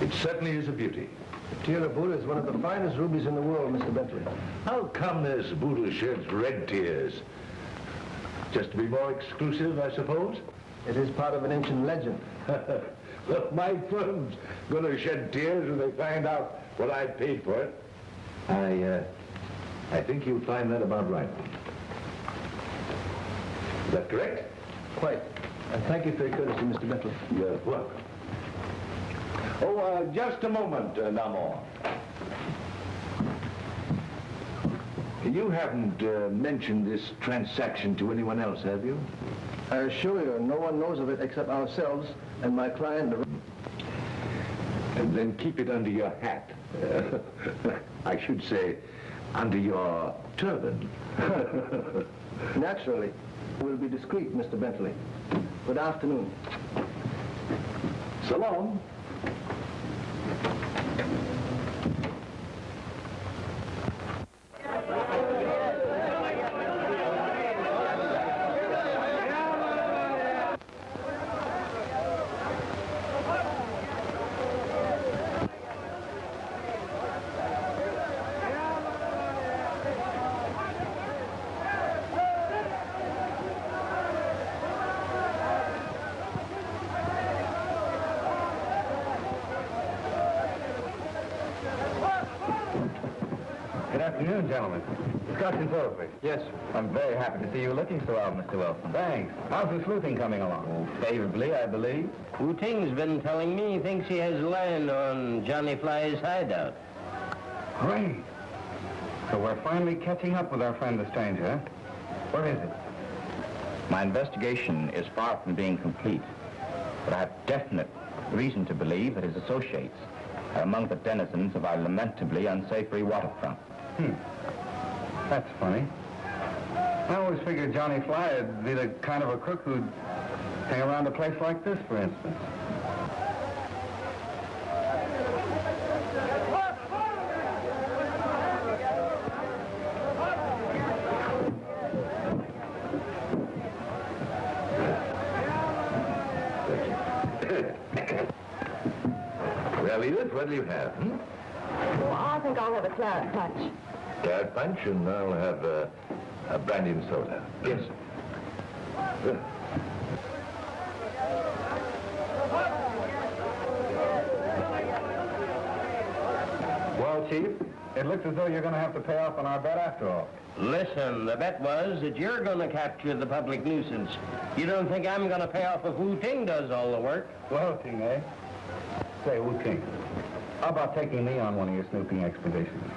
It certainly is a beauty. Tear of Buddha is one of the finest rubies in the world, Mr. Bentley. How come this Buddha sheds red tears? Just to be more exclusive, I suppose? It is part of an ancient legend. Well, my firm's going to shed tears when they find out what I paid for it. I think you'll find that about right. Is that correct? Quite. And thank you for your courtesy, Mr. Bentley. You're welcome. Oh, just a moment, Namor. You haven't mentioned this transaction to anyone else, have you? I assure you, no one knows of it except ourselves and my client. And then keep it under your hat. I should say, under your turban. Naturally. We'll be discreet, Mr. Bentley. Good afternoon. So long. Good afternoon, gentlemen. Scotch and soda, please. Yes. I'm very happy to see you looking so well, Mr. Wilson. Thanks. How's the sleuthing coming along? Oh, favorably, I believe. Wu Ting's been telling me he thinks he has land on Johnny Fly's hideout. Great. So we're finally catching up with our friend the stranger, huh? Where is it? My investigation is far from being complete, but I have definite reason to believe that his associates are among the denizens of our lamentably unsavory waterfront. That's funny. I always figured Johnny Fly would be the kind of a crook who'd hang around a place like this, for instance. Well, Edith, what do you have? Well, I think I'll have a claret punch. Claret punch, and I'll have a brandy and soda. Yes. Well, Chief, it looks as though you're going to have to pay off on our bet after all. Listen, the bet was that you're going to capture the public nuisance. You don't think I'm going to pay off if Wu Ting does all the work? Well, Ting, eh? Say, Wu Ting, how about taking me on one of your snooping expeditions?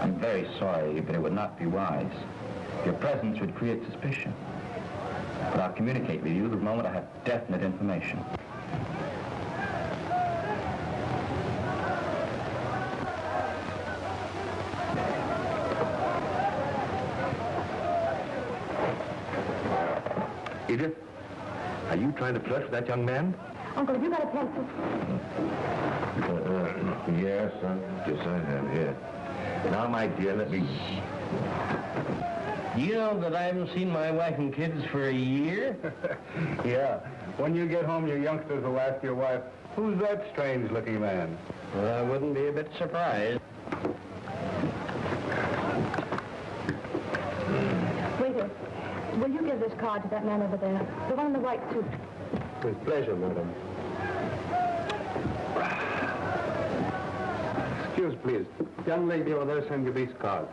I'm very sorry, but it would not be wise. Your presence would create suspicion. But I'll communicate with you the moment I have definite information. Edith, are you trying to flirt with that young man? Uncle, have you got a pencil? Yes, yes, I have, yes. Now, my dear, let me... You know that I haven't seen my wife and kids for a year? Yeah. When you get home, your youngsters will ask your wife, who's that strange-looking man? Well, I wouldn't be a bit surprised. Waiter, will you give this card to that man over there? The one in the white suit. With pleasure, madam. Excuse, please. Young lady over there send you this card.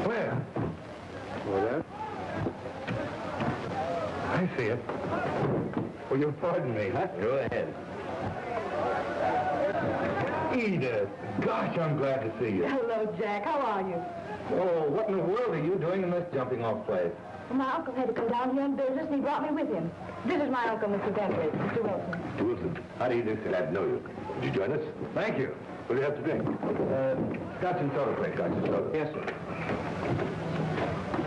Where? Over there. I see it. Will you pardon me, huh? Go ahead. Edith, gosh, I'm glad to see you. Hello, Jack. How are you? Oh, what in the world are you doing in this jumping-off place? Well, my uncle had to come down here on business, and he brought me with him. This is my uncle, Mr. Bentley, Mr. Wilson. Mr. Wilson, how do you do? Glad to know you. Would you join us? Thank you. What do you have to drink? Scotch and soda, please. Scotch and soda. Yes, sir.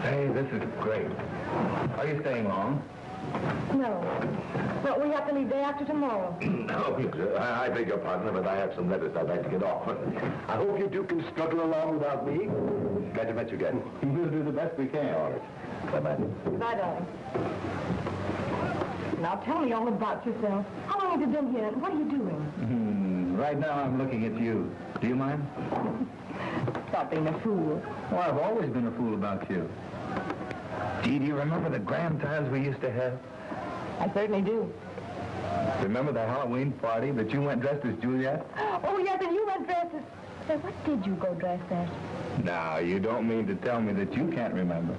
Hey, this is great. Are you staying long? No. Well, we have to leave day after tomorrow. No, I beg your pardon, but I have some letters I'd like to get off. I hope you two can struggle along without me. Glad to meet you again. We'll do the best we can. All right. Bye-bye. Goodbye, darling. Now tell me all about yourself. How long have you been here, and what are you doing? Right now, I'm looking at you. Do you mind? Stop being a fool. Oh, I've always been a fool about you. Gee, do you remember the grand times we used to have? I certainly do. Remember the Halloween party that you went dressed as Juliet? Oh, yes, and you went dressed as... Say, what did you go dressed as? Now, you don't mean to tell me that you can't remember.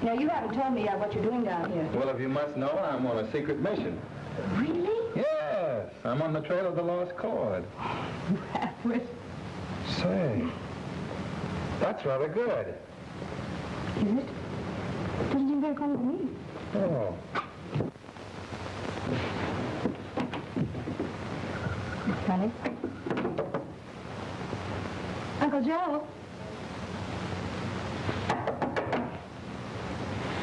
Now, you haven't told me yet what you're doing down here. Well, if you must know, I'm on a secret mission. Really? Yes, I'm on the trail of the lost chord. Half-wit. Say, that's rather good. Is it? Didn't you better come with me? Oh. Honey? Uncle Joe?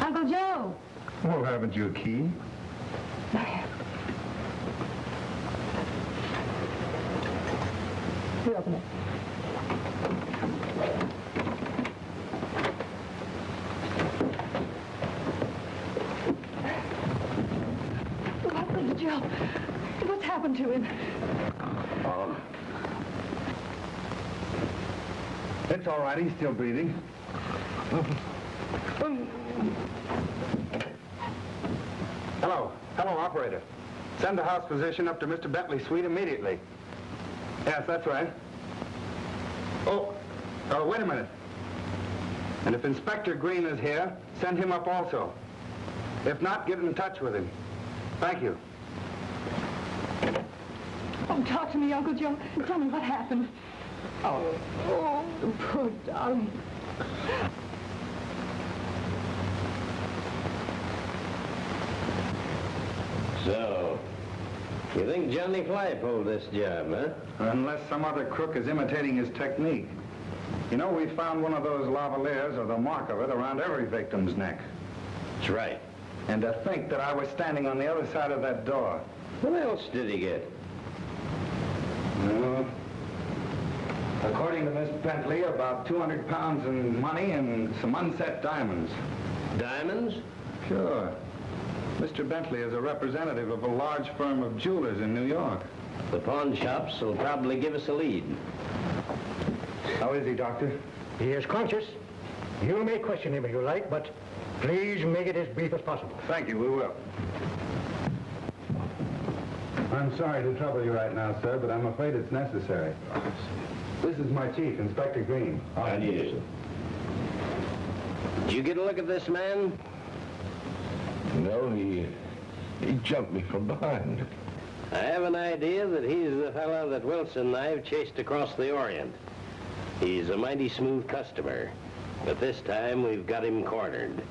Uncle Joe! Well, haven't you a key? You open it. Oh, Uncle Joe, what's happened to him? It's all right. He's still breathing. Hello. Hello, operator. Send the house physician up to Mr. Bentley's suite immediately. Yes, that's right. Oh, wait a minute. And if Inspector Green is here, send him up also. If not, get in touch with him. Thank you. Oh, talk to me, Uncle Joe. Tell me what happened. Oh, poor darling. So, you think Johnny Fly pulled this job, huh? Unless some other crook is imitating his technique. You know, we found one of those lavaliers, or the mark of it, around every victim's neck. That's right. And to think that I was standing on the other side of that door. What else did he get? According to Miss Bentley, about 200 pounds in money and some unset diamonds. Diamonds? Sure. Mr. Bentley is a representative of a large firm of jewelers in New York. The pawn shops will probably give us a lead. How is he, Doctor? He is conscious. You may question him if you like, but please make it as brief as possible. Thank you, we will. I'm sorry to trouble you right now, sir, but I'm afraid it's necessary. This is my chief, Inspector Green. And yes. Did you get a look at this man? No, he jumped me from behind. I have an idea that he's the fellow that Wilson and I have chased across the Orient. He's a mighty smooth customer, but this time we've got him cornered.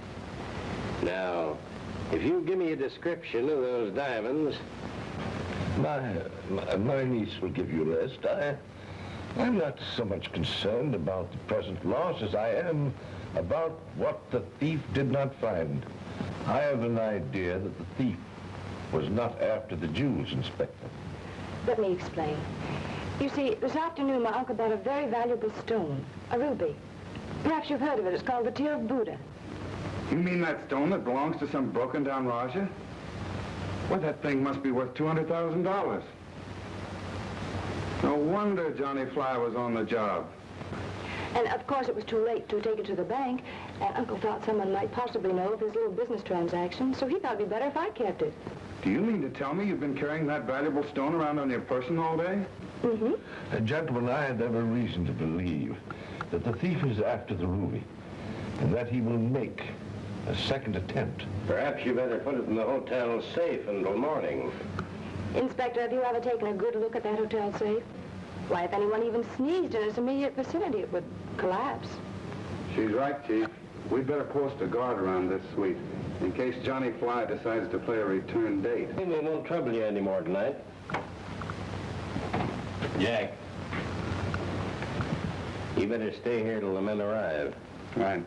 Now, if you give me a description of those diamonds... My niece will give you a list. I'm not so much concerned about the present loss as I am about what the thief did not find. I have an idea that the thief was not after the jewels, Inspector. Let me explain. You see, this afternoon my uncle bought a very valuable stone, a ruby. Perhaps you've heard of it. It's called the Tear of Buddha. You mean that stone that belongs to some broken-down Raja? Well, that thing must be worth $200,000. No wonder Johnny Fly was on the job. And, of course, it was too late to take it to the bank, and Uncle thought someone might possibly know of his little business transaction, so he thought it'd be better if I kept it. Do you mean to tell me you've been carrying that valuable stone around on your person all day? Mm-hmm. Gentlemen, I have every reason to believe that the thief is after the ruby, and that he will make a second attempt. Perhaps you better put it in the hotel safe until morning. Inspector, have you ever taken a good look at that hotel safe? Why, if anyone even sneezed in its immediate vicinity, it would collapse. She's right, Chief. We'd better post a guard around this suite in case Johnny Fly decides to play a return date. We won't trouble you anymore tonight. Jack, you better stay here till the men arrive. Right.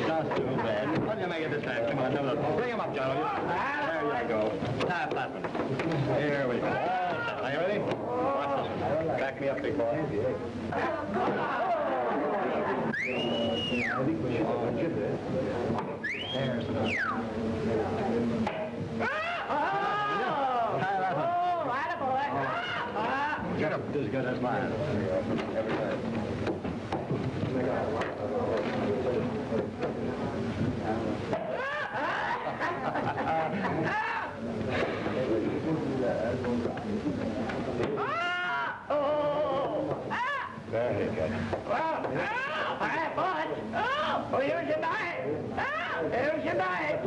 Not too bad. What do you make it this time? Come on, bring him up, John. There you go. Half that one. Here we go. All set. Are you ready? Watch this one. Back me up, big boy. Get him. As good as mine. Very good. Here's your knife. Here's your knife.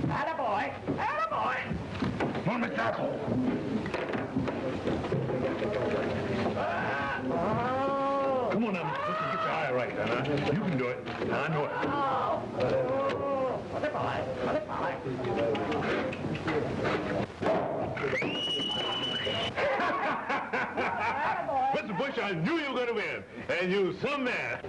Attaboy. Attaboy. Come on, McDonald. Come on now. Let's get your eye right, then, huh? You can do it. I know it. Mr. Bush, I knew you were going to win. And you some man.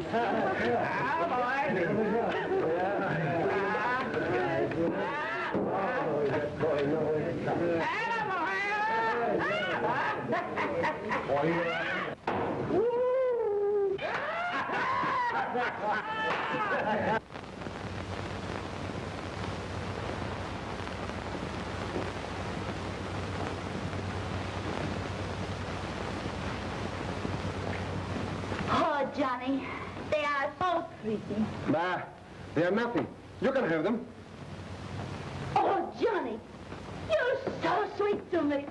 Oh, Johnny, they are so pretty. Bah, they are nothing. You can have them. Oh, Johnny, you're so sweet to me.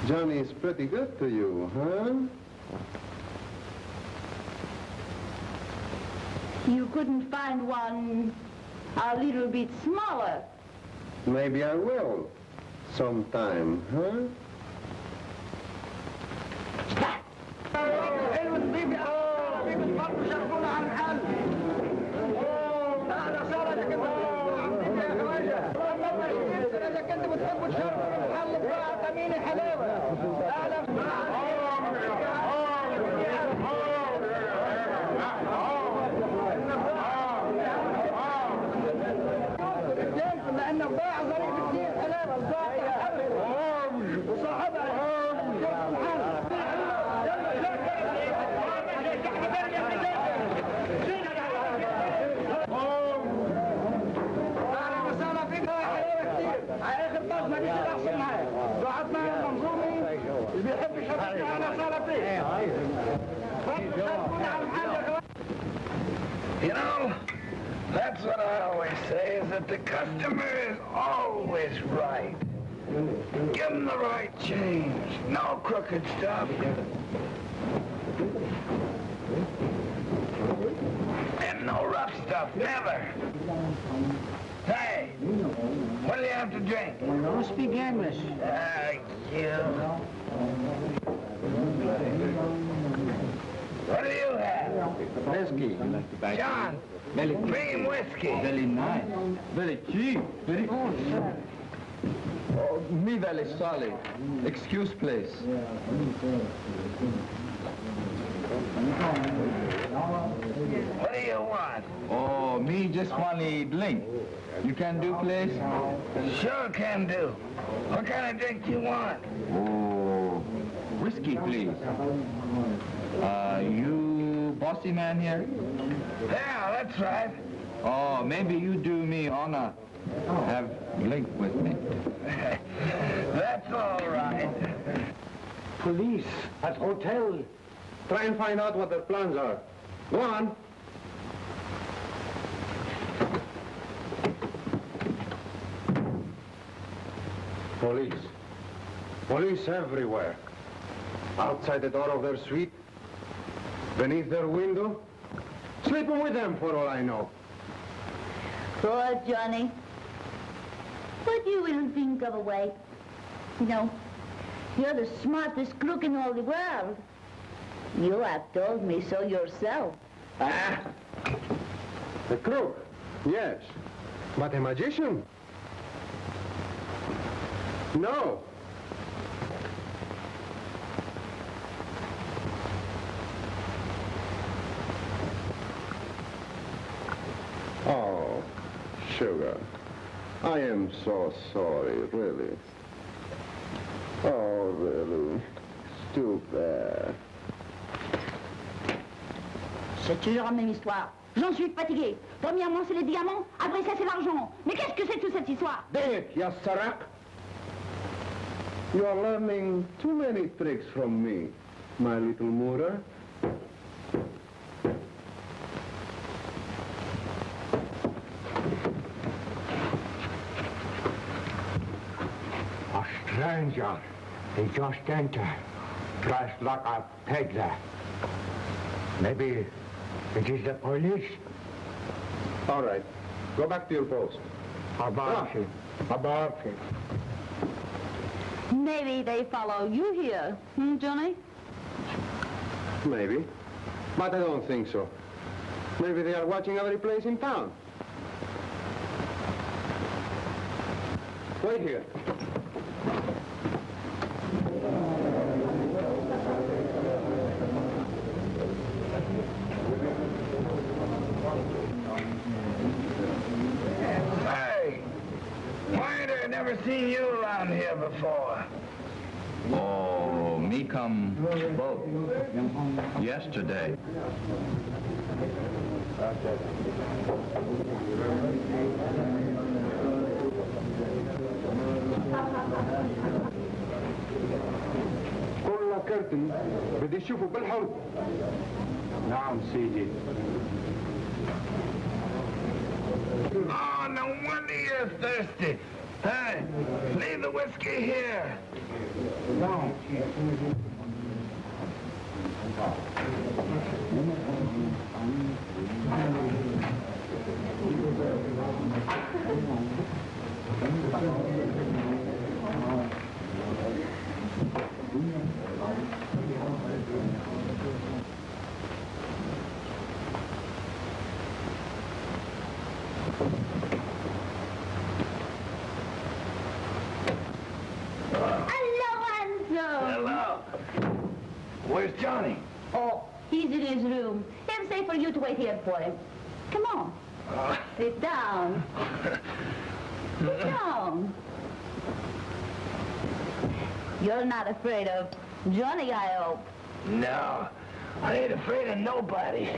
Johnny's pretty good to you, huh? You couldn't find one a little bit smaller. Maybe I will. Sometime, huh? You know, That's what I always say, is that the customer is always right. Give him the right change. No crooked stuff. And no rough stuff, never. Hey, what do you have to drink? Don't speak English. You. What do you have? Whiskey. John, bring him whiskey. Very nice. Very cheap. Very... Oh, me very sorry. Excuse, please. What do you want? Oh, me just want a drink. You can do, please? Sure can do. What kind of drink you want? Oh, whiskey, please. You bossy man here? Yeah, that's right. Oh, maybe you do me honor. Have drink with me. That's all right. Police at hotel. Try and find out what their plans are. Go on. Police. Police everywhere. Outside the door of their suite. Beneath their window. Sleeping with them, for all I know. Poor Johnny. But you will think of a way. You know, you're the smartest crook in all the world. You have told me so yourself. Ah! A crook, yes. But a magician? No. Oh, Sugar. I am so sorry, really. Oh, really. Stupid. C'est toujours la même histoire. J'en suis fatigué. Premièrement, c'est les diamants. Après ça, c'est l'argent. Mais qu'est-ce que c'est toute cette histoire? Dang it, you sarak. You are learning too many tricks from me, my little Moora. A stranger. He just entered, dressed like a peddler. Maybe it is the police. All right. Go back to your post. About it. About it. Maybe they follow you here, Johnny? Maybe. But I don't think so. Maybe they are watching every place in town. Wait here. Hey, Winder, I never seen you around here before. Oh, me come both yesterday. كل كرتن بدي اشوفه بالحرب. نعم سيدي. Oh, no wonder you're thirsty. Hey, leave the whiskey here. Hello. Where's Johnny? Oh, he's in his room. He'll say for you to wait here for him. Come on. Sit down. Sit down. You're not afraid of Johnny, I hope. No, I ain't afraid of nobody.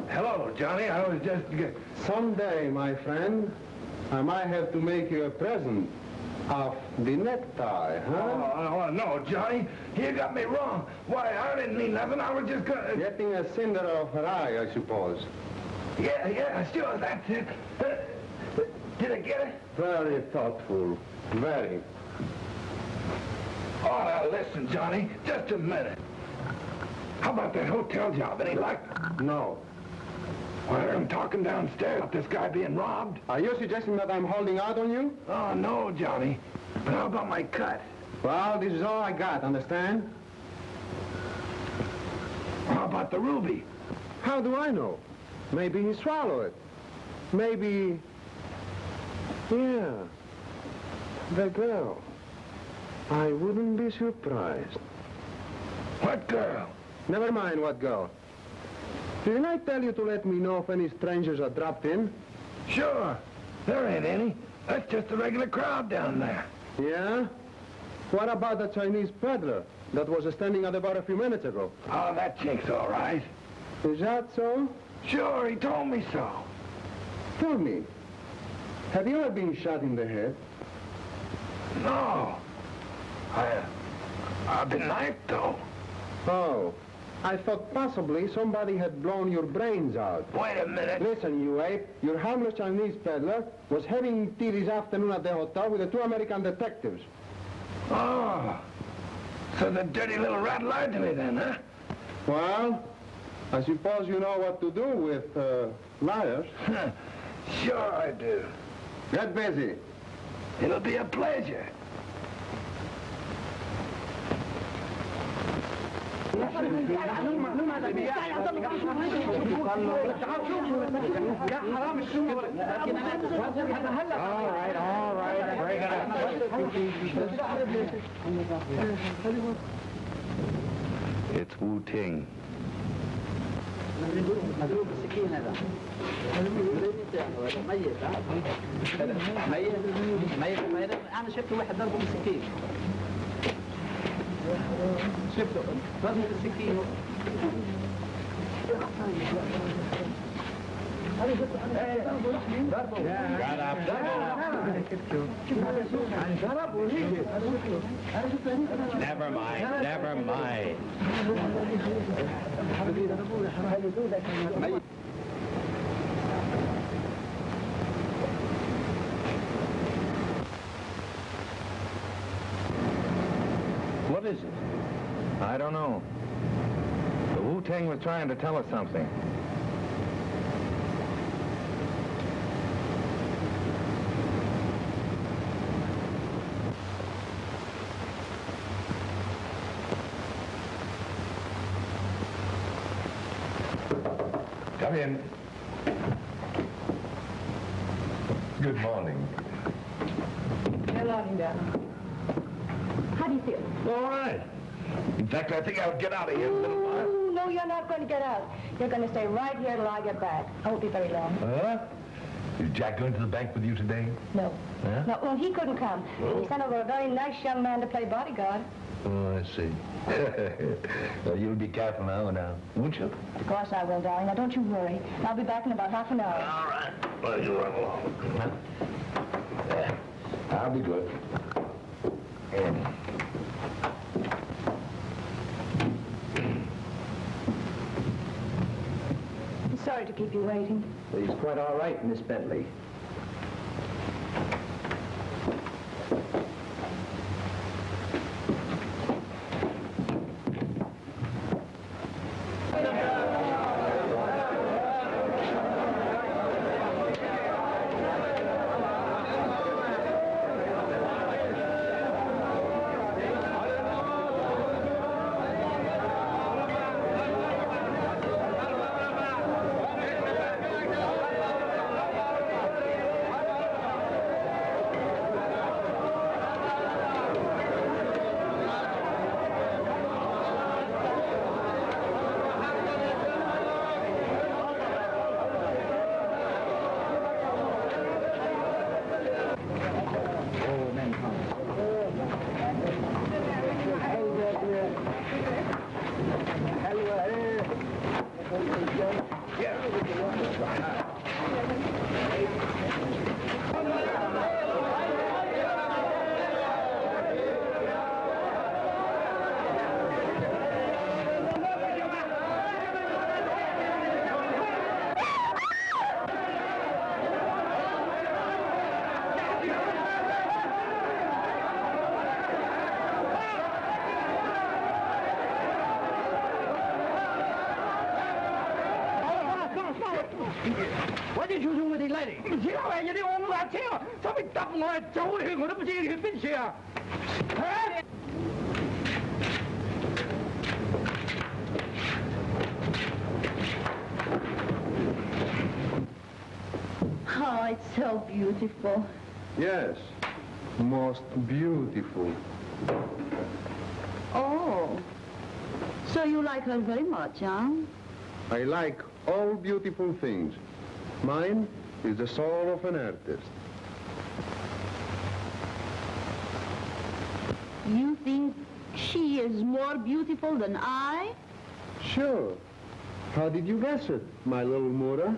Hello, Johnny. I was just... Someday, my friend, I might have to make you a present of the necktie, huh? Oh, no, Johnny. You got me wrong. Why, I didn't mean nothing. I was just gonna... Getting a cinder off her eye, I suppose. Yeah, sure, that's it. Did I get it? Very thoughtful. Very. Oh, now listen, Johnny. Just a minute. How about that hotel job? Any luck? No. Well, I'm talking downstairs about this guy being robbed. Are you suggesting that I'm holding out on you? Oh, no, Johnny. But how about my cut? Well, this is all I got, understand? How about the ruby? How do I know? Maybe he swallowed it. Maybe... Yeah. The girl. I wouldn't be surprised. What girl? Never mind what girl. Didn't I tell you to let me know if any strangers are dropped in? Sure. There ain't any. That's just a regular crowd down there. Yeah? What about the Chinese peddler that was standing at the bar a few minutes ago? Oh, that chick's all right. Is that so? Sure, he told me so. Tell me, have you ever been shot in the head? No. I've been knifed, though. Oh, I thought possibly somebody had blown your brains out. Wait a minute. Listen, you ape, your harmless Chinese peddler was having tea this afternoon at the hotel with the 2 American detectives. Oh. So the dirty little rat lied to me then, huh? Well, I suppose you know what to do with liars. Sure I do. Get busy. It'll be a pleasure. All right. Break it up. It's Wu-Ting. انا شفت واحد ضربه بالسكين شفته ضربه بالسكين Never mind. What is it? I don't know. The Wu-Tang was trying to tell us something. Come in. Good morning. Hello, How do you feel? All right. In fact, I think I'll get out of here in a little while. Oh, no, you're not going to get out. You're going to stay right here till I get back. I won't be very long. Huh? Is Jack going to the bank with you today? No. Huh? No, well, he couldn't come. He sent over a very nice young man to play bodyguard. Oh, I see. Well, you'll be careful now, won't you? Of course I will, darling. Now, don't you worry. I'll be back in about half an hour. All right. Well, you run along. Huh? Yeah. I'll be good. I'm sorry to keep you waiting. He's quite all right, Miss Bentley. What did you do with the lady? Oh, it's so beautiful. Yes, most beautiful. Oh, so you like her very much, huh? I like all beautiful things. Mine is the soul of an artist. You think she is more beautiful than I? Sure. How did you guess it, my little Mura?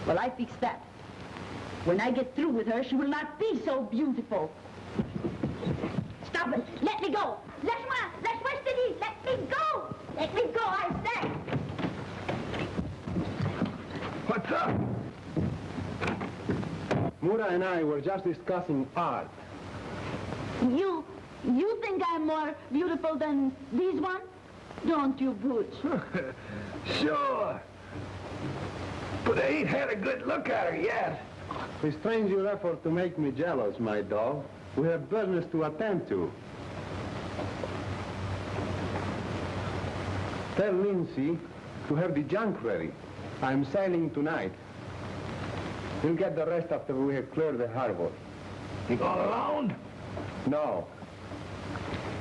Well, I fixed that. When I get through with her, she will not be so beautiful. Stop it! Let me go! Laisse-moi! Laisse-moi, je te dis! Let me go! Let me go, I say! What's up? Mura and I were just discussing art. You think I'm more beautiful than these ones? Don't you, Butch? Sure. But I ain't had a good look at her yet. Restrain your effort to make me jealous, my dog. We have business to attend to. Tell Lindsay to have the junk ready. I'm sailing tonight. We'll get the rest after we have cleared the harbor. You going alone? No,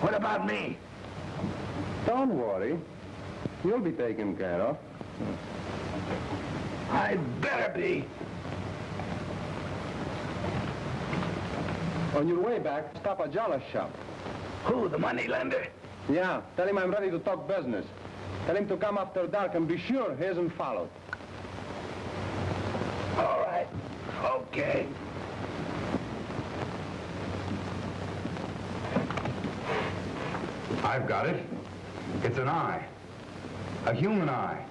What about me? don't worry. You'll be taken care of. I'd better be. On your way back, stop at Jala's shop. Who, the money lender? Yeah, tell him I'm ready to talk business. Tell him to come after dark and be sure he isn't followed. All right. Okay. I've got it. It's an eye. A human eye.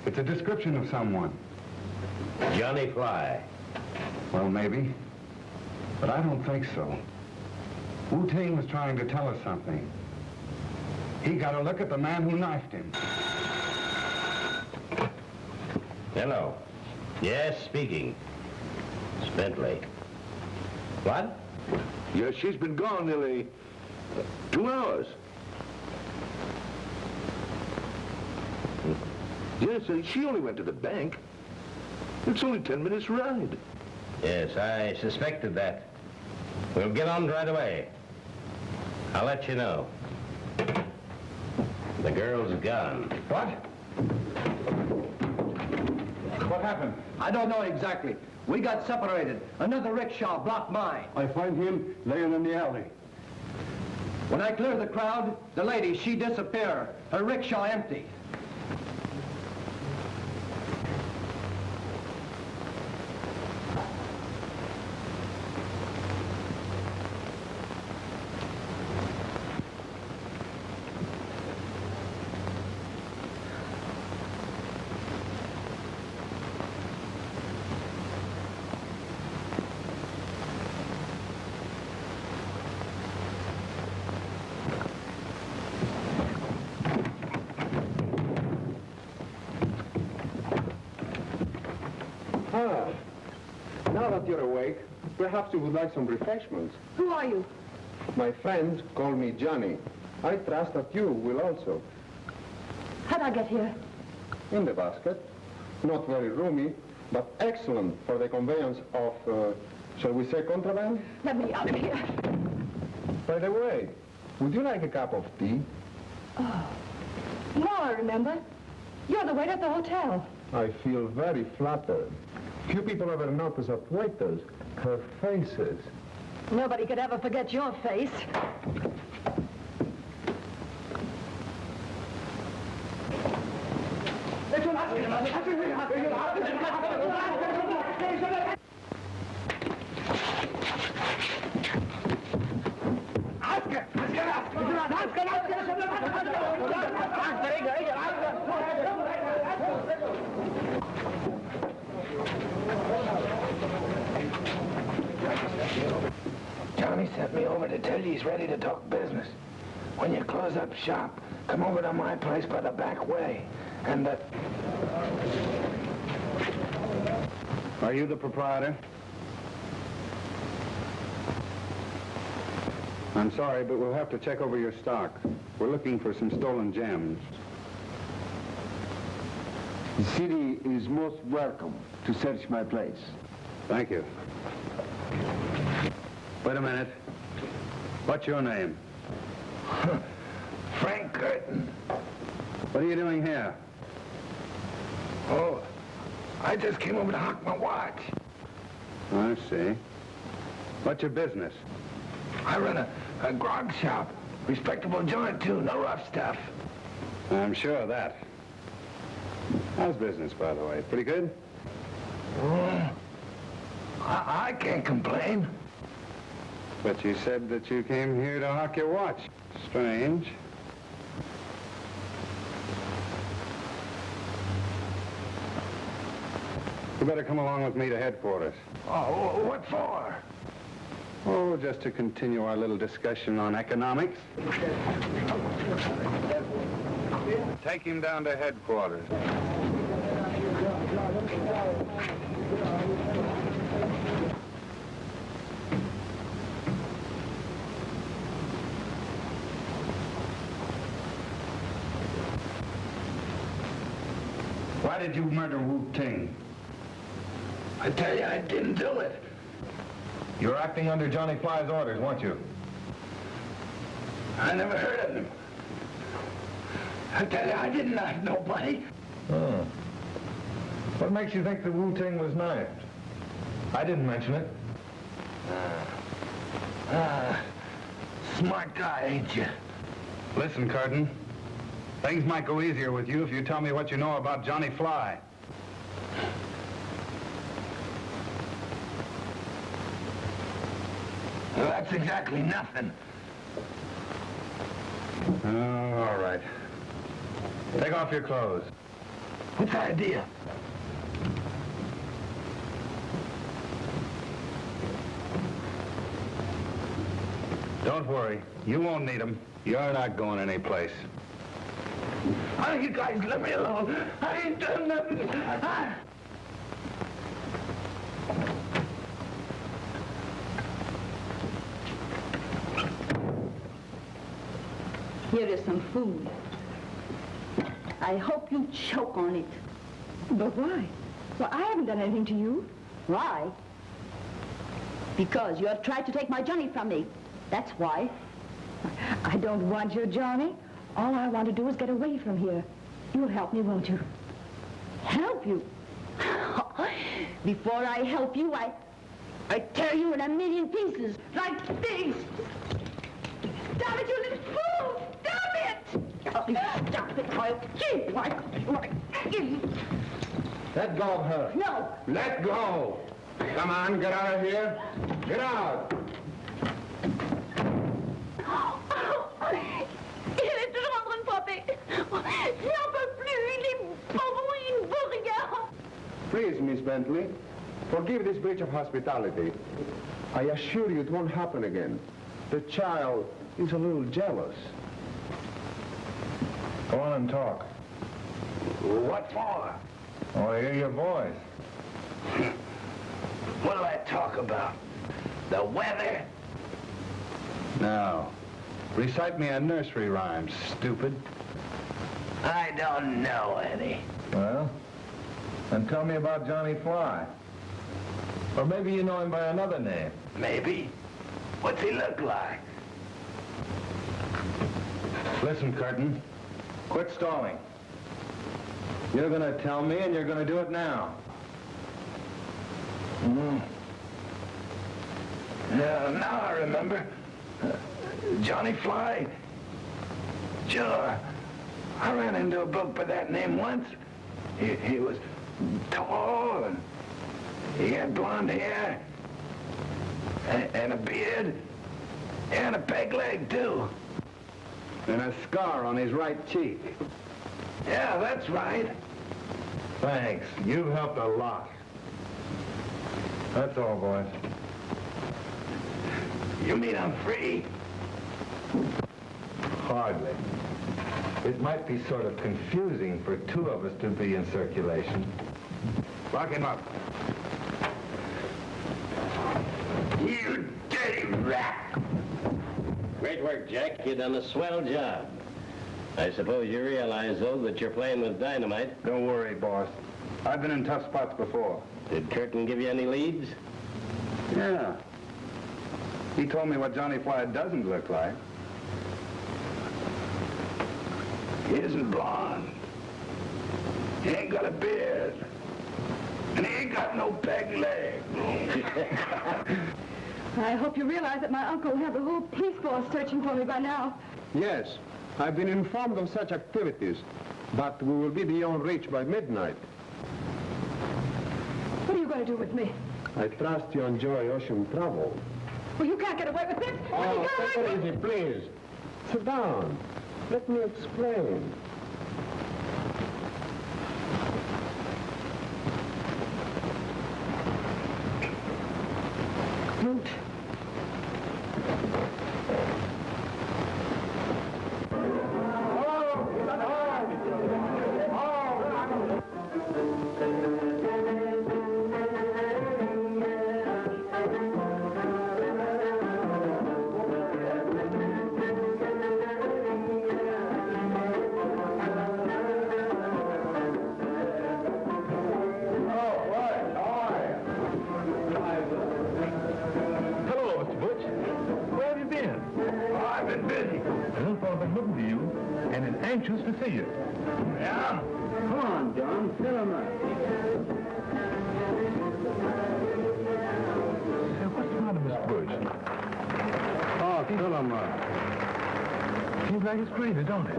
It's a description of someone. Johnny Fly. Well, maybe. But I don't think so. Wu-Ting was trying to tell us something. He got a look at the man who knifed him. Hello. Yes, speaking. It's Bentley. What? Yes, she's been gone nearly 2 hours. Yes, she only went to the bank. It's only 10 minutes ride. Yes, I suspected that. We'll get on right away. I'll let you know. The girl's gone. What? What happened? I don't know exactly. We got separated. Another rickshaw blocked mine. I find him laying in the alley. When I cleared the crowd, the lady, she disappeared. Her rickshaw empty. Ah, now that you're awake, perhaps you would like some refreshments. Who are you? My friends call me Johnny. I trust that you will also. How'd I get here? In the basket. Not very roomy, but excellent for the conveyance of, shall we say, contraband? Let me out of here. By the way, would you like a cup of tea? Now I remember. You're the waiter at the hotel. I feel very flattered. Few people ever notice that waiters have faces. Nobody could ever forget your face. Let's Johnny sent me over to tell you he's ready to talk business. When you close up shop, come over to my place by the back way. And Are you the proprietor? I'm sorry, but we'll have to check over your stock. We're looking for some stolen gems. The city is most welcome to search my place. Thank you. Wait a minute. What's your name? Frank Curtin. What are you doing here? Oh, I just came over to hock my watch. I see. What's your business? I run a grog shop. Respectable joint, too. No rough stuff. I'm sure of that. How's business, by the way? Pretty good? I can't complain. But you said that you came here to hock your watch. Strange. You better come along with me to headquarters. Oh, what for? Oh, just to continue our little discussion on economics. Take him down to headquarters. Why did you murder Wu Ting? I tell you, I didn't do it. You were acting under Johnny Fly's orders, weren't you? I never heard of him. I tell you, I didn't knife nobody. Oh. What makes you think that Wu Ting was knifed? I didn't mention it. Smart guy, ain't you? Listen, Curtin. Things might go easier with you if you tell me what you know about Johnny Fly. Well, that's exactly nothing. Oh, all right. Take off your clothes. What's the idea? Don't worry. You won't need them. You're not going anyplace. Oh, you guys let me alone. I ain't done nothing. Here is some food. I hope you choke on it. But why? Well, I haven't done anything to you. Why? Because you have tried to take my Johnny from me. That's why. I don't want your Johnny. All I want to do is get away from here. You'll help me, won't you? Help you? Before I help you, I tear you in a million pieces, like this. Stop it, you little fool! Stop it! Stop it, I'll kill you. Let go of her. No. Let go. Come on, get out of here. Get out. Il est toujours en train de frapper. J'en peux plus, il est pauvre, il ne veut rien. Please, Miss Bentley, forgive this breach of hospitality. I assure you it won't happen again. The child is a little jealous. Go on and talk. What for? Oh, I hear your voice. What do I talk about? The weather? Now, recite me a nursery rhyme, stupid. I don't know any. Well, then tell me about Johnny Fly. Or maybe you know him by another name. Maybe. What's he look like? Listen, Curtin. Quit stalling. You're going to tell me, and you're going to do it now. Now I remember. Johnny Fly. Sure. I ran into a book by that name once. He was tall, and he had blonde hair, and a beard, and a peg leg, too. And a scar on his right cheek. Yeah, that's right. Thanks. You've helped a lot. That's all, boys. You mean I'm free? Hardly. It might be sort of confusing for two of us to be in circulation. Lock him up. You dirty rat! Great work, Jack. You done a swell job. I suppose you realize, though, that you're playing with dynamite. Don't worry, boss. I've been in tough spots before. Did Curtin give you any leads? Yeah. He told me what Johnny Fly doesn't look like. He isn't blonde. He ain't got a beard. And he ain't got no peg leg. I hope you realize that my uncle will have the whole police force searching for me by now. Yes, I've been informed of such activities, but we will be beyond reach by midnight. What are you going to do with me? I trust you enjoy ocean travel. Well, you can't get away with this. Oh, take it easy, please. Sit down. Let me explain. Root. Hello, Mr. Butch. Where have you been? Oh, I've been busy. Well, I've been looking for you and is anxious to see you. Yeah? Come on, John. Fill him up. Hey, what's the matter, Mr. Butch? Oh, fill him up. Seems like it's crazy, don't it?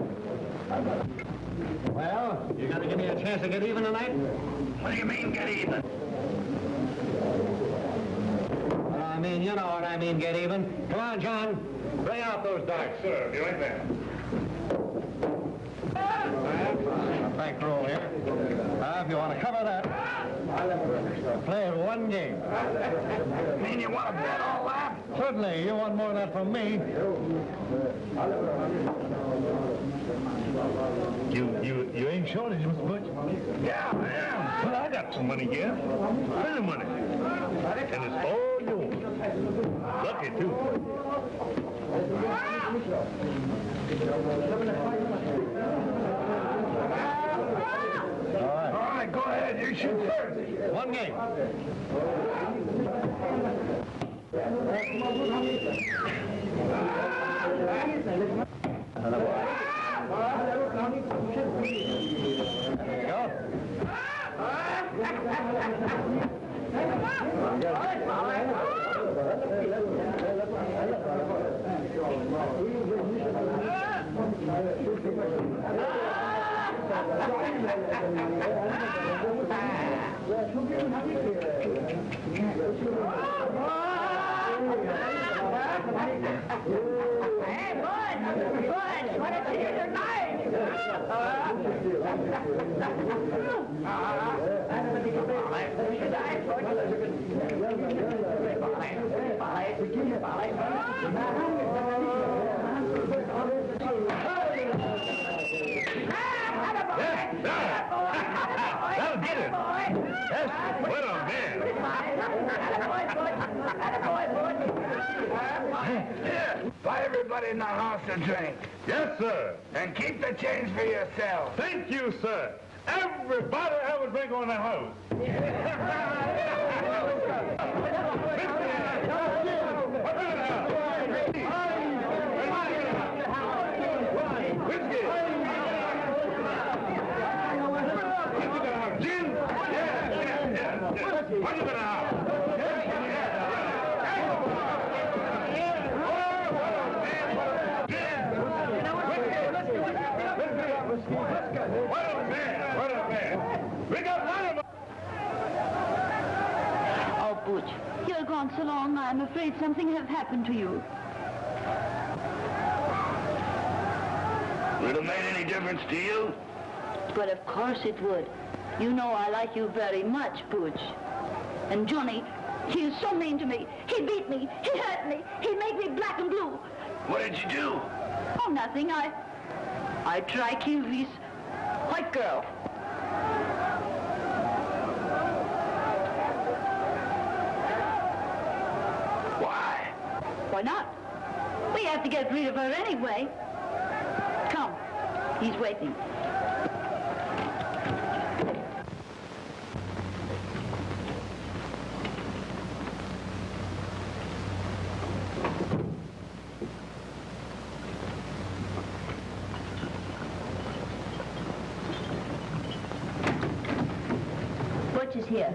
Well, you gonna give me a chance to get even tonight? What do you mean, get even? I mean, you know what I mean, get even. Come on, John. Bring out those darts. Sir, be right back. Back roll here. If you want to cover that, play it one game. Mean you want to bet all that? Certainly, you want more of that from me. You ain't shortage, Mr. Butch? Yeah, I am. Well, I got some money here. Plenty of money. And it's all yours. Lucky, too. All right, go ahead. You shoot first. One game. Hey, Bud! What a tear tonight! That'll get it. Yes, what a man. Here, buy everybody in the house a drink. Yes, sir. And keep the change for yourself. Thank you, sir. Everybody have a drink on the house. Whiskey. Gin? Yeah. What you gonna have? What a man! We got one of them! Oh, Butch, you're gone so long, I'm afraid something has happened to you. Would it have made any difference to you? But of course it would. You know I like you very much, Butch. And Johnny, he is so mean to me. He beat me. He hurt me. He made me black and blue. What did you do? Oh, nothing. I try kill this white girl. Why? Why not? We have to get rid of her anyway. Come. He's waiting. Butch is here.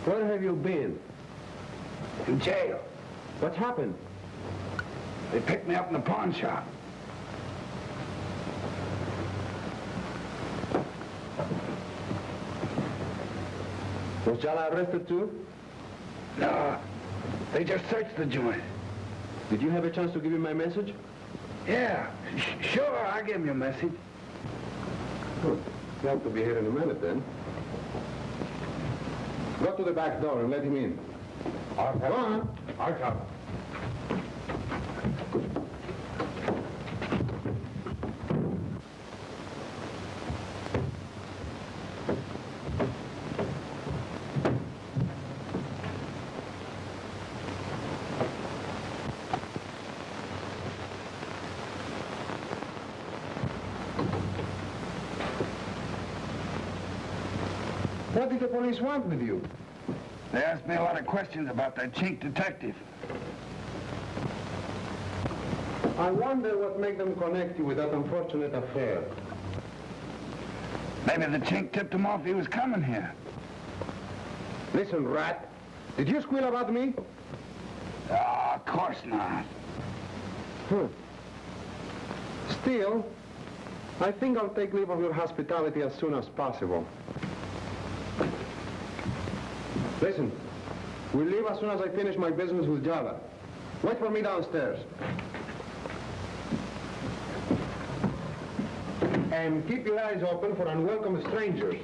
Where have you been? In jail. What happened? They picked me up in the pawn shop. Was Jala arrested too? No, they just searched the joint. Did you have a chance to give him my message? Yeah, sure, I'll give him your message. Good. He ought to be here in a minute then. Go to the back door and let him in. Go on. I'll come. What did the police want with you? They asked me a lot of questions about that chink detective. I wonder what made them connect you with that unfortunate affair. Maybe the chink tipped him off he was coming here. Listen, rat. Did you squeal about me? Oh, of course not. Still, I think I'll take leave of your hospitality as soon as possible. Listen, we'll leave as soon as I finish my business with Java. Wait for me downstairs. And keep your eyes open for unwelcome strangers.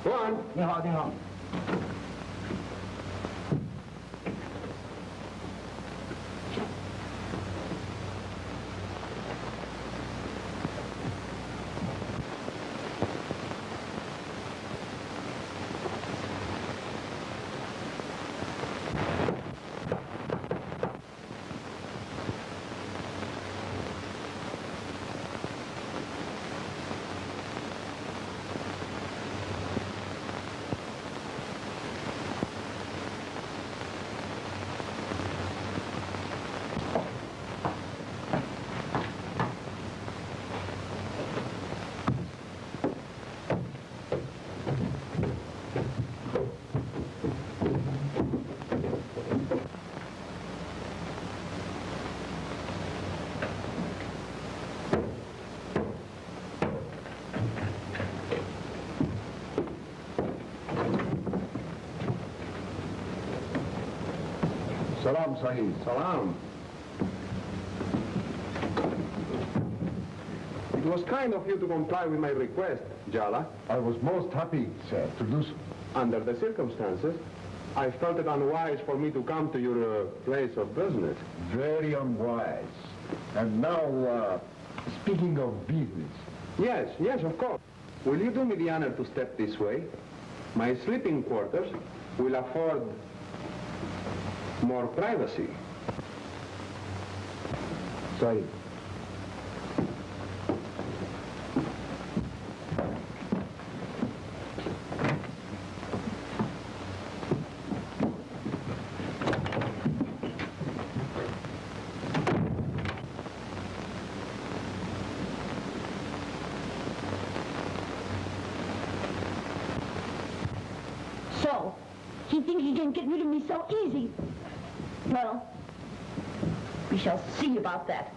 Go on. 你好，你好。 Salam, Sahib. Salam. It was kind of you to comply with my request, Jala. I was most happy, sir, to do so. Under the circumstances, I felt it unwise for me to come to your place of business. Very unwise. And now, speaking of business. Yes, of course. Will you do me the honor to step this way? My sleeping quarters will afford more privacy. Sorry. So, he thinks he can get rid of me so easy. Well, we shall see about that.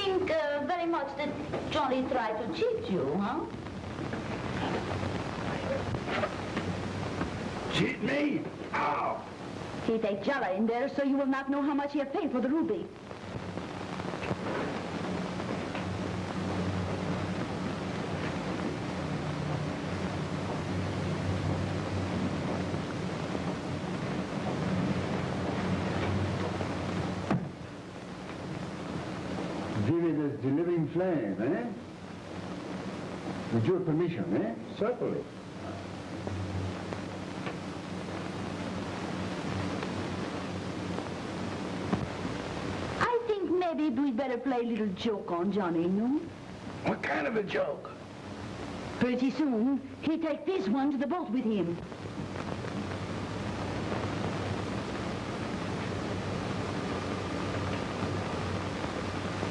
think very much that Johnny tried to cheat you, huh? Cheat me? How? He take Jara in there so you will not know how much he have paid for the ruby. Vivid as the living flame, eh? With your permission, eh? Certainly. I think maybe we'd better play a little joke on Johnny, no? What kind of a joke? Pretty soon, he take this one to the boat with him.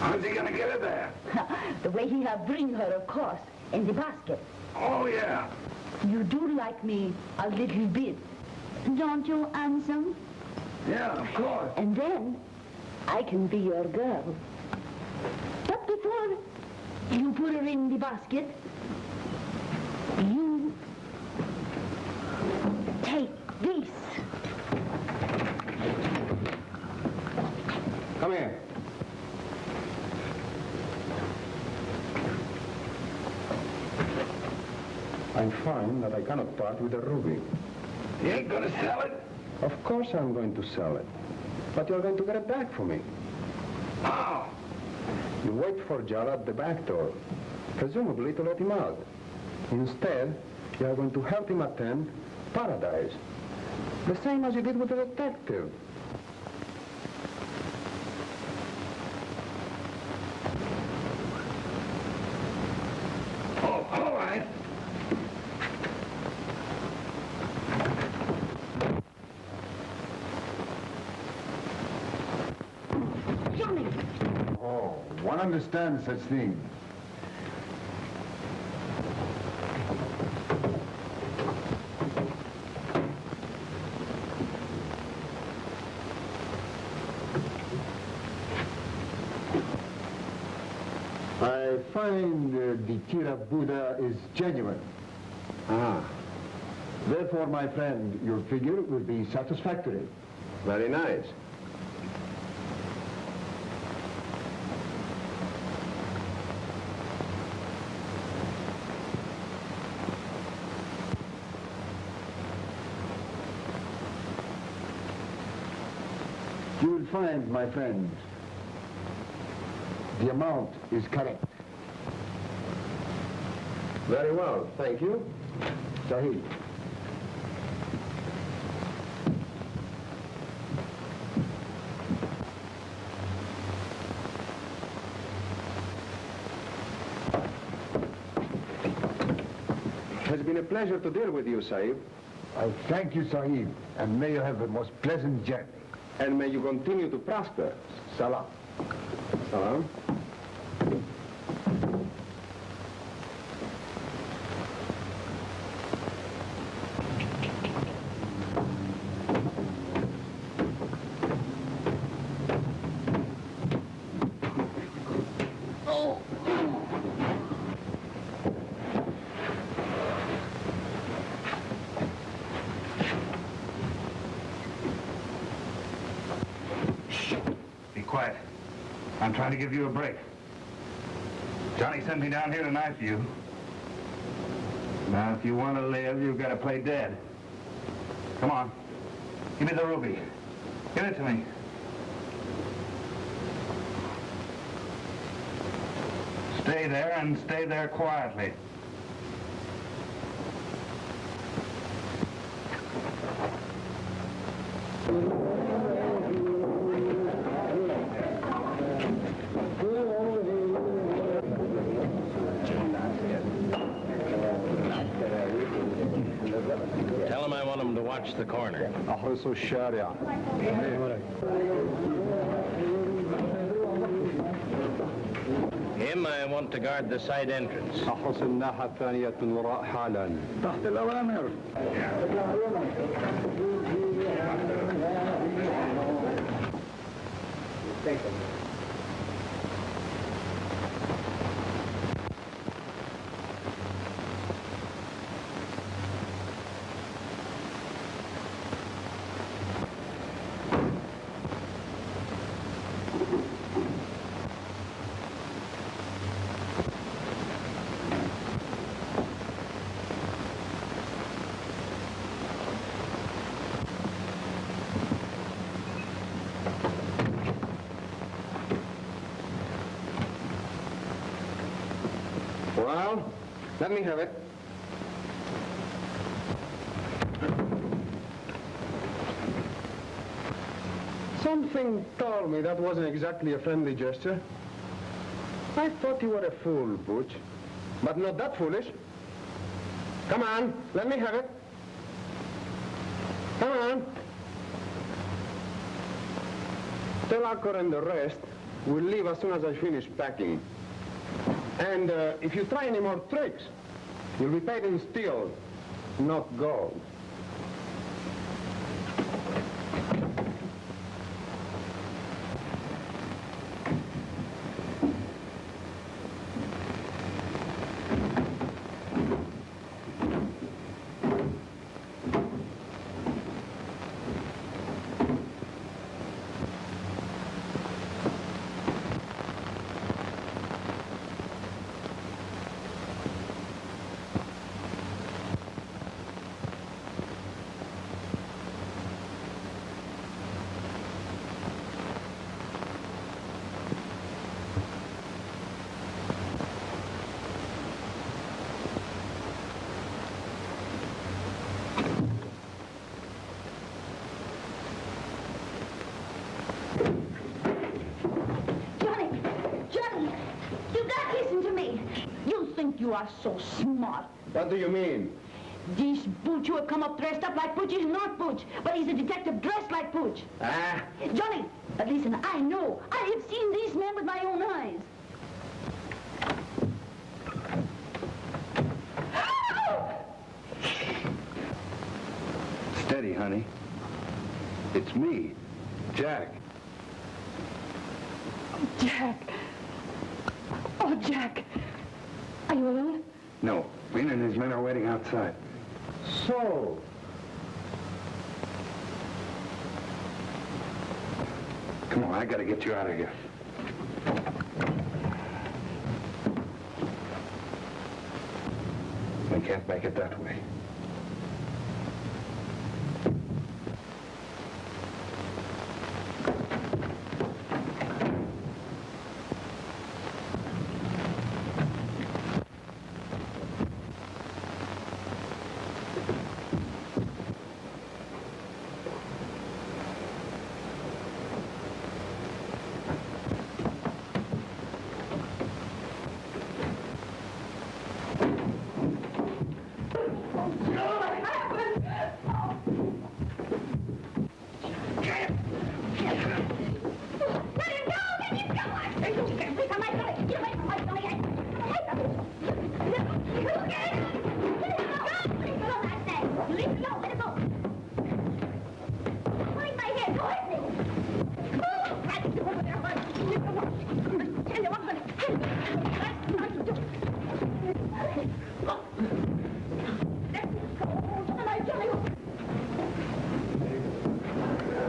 How's he gonna get it there? The way he have bring her, of course, in the basket. Oh, yeah. You do like me a little bit, don't you, handsome? Yeah, of course. And then I can be your girl. But before you put her in the basket, you take this. Come here. I find that I cannot part with the ruby. You ain't gonna sell it? Of course I'm going to sell it. But you're going to get it back for me. How? You wait for Jara at the back door, presumably to let him out. Instead, you are going to help him attend Paradise. The same as you did with the detective. Oh, all right. Johnny! Oh, one understands such things. I find the Kira Buddha is genuine. Ah. Therefore, my friend, your figure will be satisfactory. Very nice. You will find, my friend, the amount is correct. Very well, thank you. Sahib. It has been a pleasure to deal with you, Sahib. I thank you, Sahib, and may you have a most pleasant journey. And may you continue to prosper. Salam. Salam. Quiet. I'm trying to give you a break. Johnny sent me down here to knife you. Now, if you want to live, you've got to play dead. Come on. Give me the ruby. Give it to me. Stay there and stay there quietly. Tell him I want him to watch the corner. أحرسوا الشارع. Him, I want to guard the side entrance. أحرس الناحية الثانية من الوراء حالا. تحت الأوامر. Well, let me have it. Something told me that wasn't exactly a friendly gesture. I thought you were a fool, Butch. But not that foolish. Come on, let me have it. Come on. Tell Akor and the rest we'll leave as soon as I finish packing. And if you try any more tricks, you'll be paid in steel, not gold. You are so smart. What do you mean? This Butch who had come up dressed up like Butch is not Butch, but he's a detective dressed like Butch. Ah? Johnny, but listen, I know. I have seen these men with my own eyes. Steady, honey. It's me, Jack. Jack. Oh, Jack. Are you alone? No, Wayne and his men are waiting outside. So, come on, I gotta get you out of here. We can't make it that way.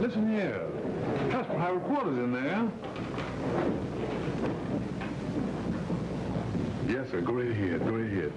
Listen here. That's private quarters in there. Yes, sir. Go right ahead. Go right ahead.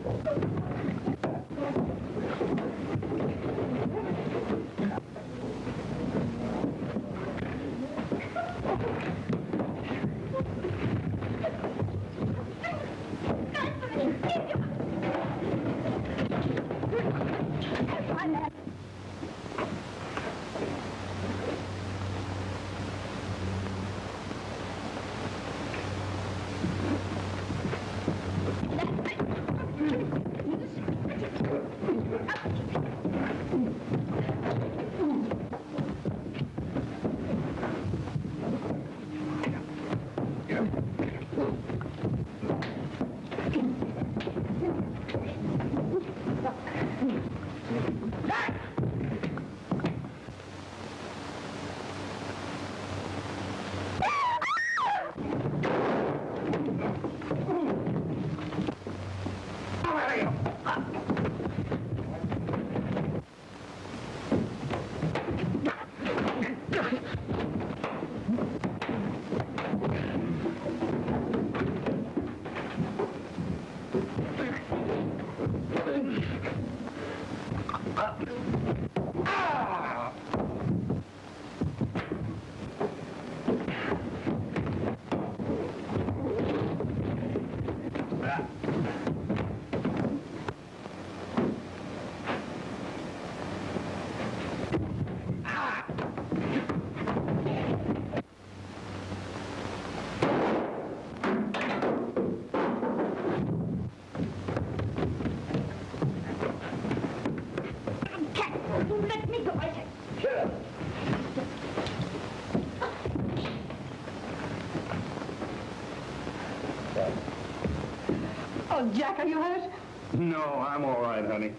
Oh, Jack, are you hurt? No, I'm all right, honey.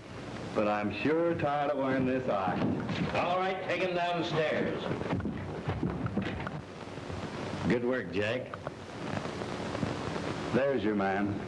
But I'm sure tired of wearing this eye. All right, take him downstairs. Good work, Jack. There's your man.